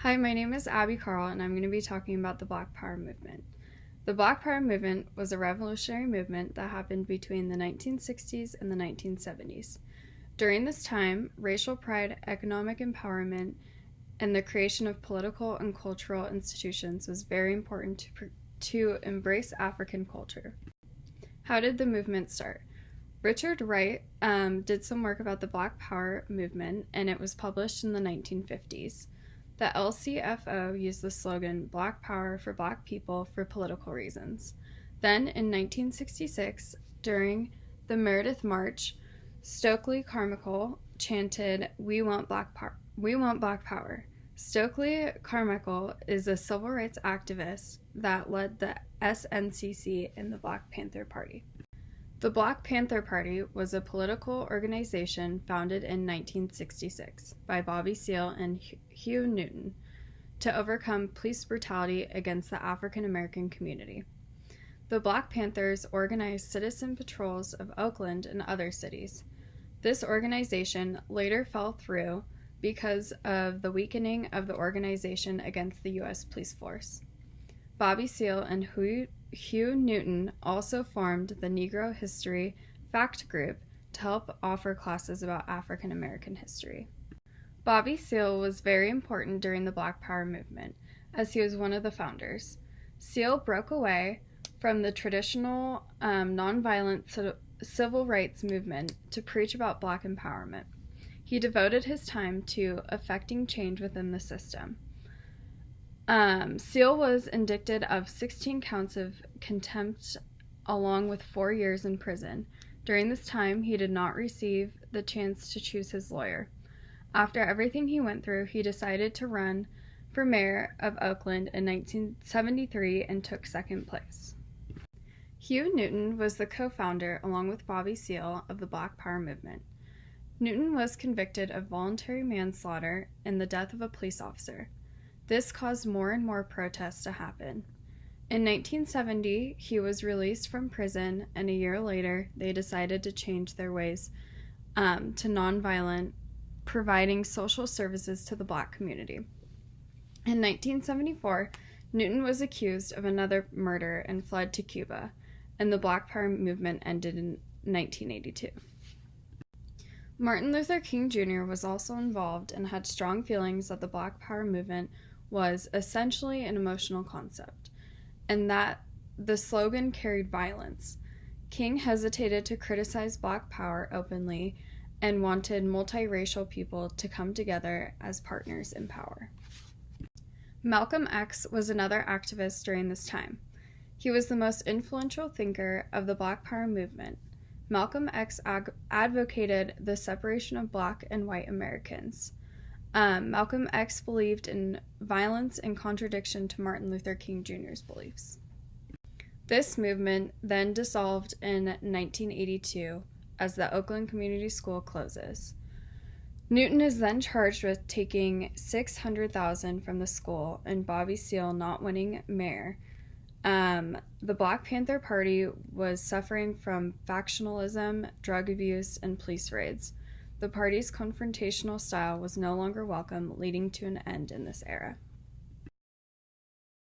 Hi, my name is Abby Carl, and I'm going to be talking about the Black Power movement. The Black Power movement was a revolutionary movement that happened between the 1960s and the 1970s. During this time, racial pride, economic empowerment, and the creation of political and cultural institutions was very important to embrace African culture. How did the movement start? Richard Wright did some work about the Black Power movement, and it was published in the 1950s. The LCFO used the slogan Black Power for Black People for political reasons. Then, in 1966, during the Meredith March, Stokely Carmichael chanted, "We want Black Power. We want Black Power." Stokely Carmichael is a civil rights activist that led the SNCC in the Black Panther Party. The Black Panther Party was a political organization founded in 1966 by Bobby Seale and Hugh Newton to overcome police brutality against the African American community. The Black Panthers organized citizen patrols of Oakland and other cities. This organization later fell through because of the weakening of the organization against the U.S. police force. Bobby Seale and Hugh Newton also formed the Negro History Fact Group to help offer classes about African American history. Bobby Seale was very important during the Black Power movement, as he was one of the founders. Seale broke away from the traditional nonviolent civil rights movement to preach about Black empowerment. He devoted his time to effecting change within the system. Seale was indicted of 16 counts of contempt along with 4 years in prison. During this time, he did not receive the chance to choose his lawyer. After everything he went through, he decided to run for mayor of Oakland in 1973 and took second place. Hugh Newton was the co-founder, along with Bobby Seale, of the Black Power movement. Newton was convicted of voluntary manslaughter and the death of a police officer. This caused more and more protests to happen. In 1970, he was released from prison, and a year later, they decided to change their ways to nonviolent, providing social services to the Black community. In 1974, Newton was accused of another murder and fled to Cuba, and the Black Power movement ended in 1982. Martin Luther King Jr. was also involved and had strong feelings that the Black Power movement was essentially an emotional concept, and that the slogan carried violence. King hesitated to criticize Black Power openly and wanted multiracial people to come together as partners in power. Malcolm X was another activist during this time. He was the most influential thinker of the Black Power movement. Malcolm X advocated the separation of Black and white Americans. Malcolm X believed in violence in contradiction to Martin Luther King Jr.'s beliefs. This movement then dissolved in 1982 as the Oakland Community School closes. Newton is then charged with taking $600,000 from the school and Bobby Seale not winning mayor. The Black Panther Party was suffering from factionalism, drug abuse, and police raids. The party's confrontational style was no longer welcome, leading to an end in this era.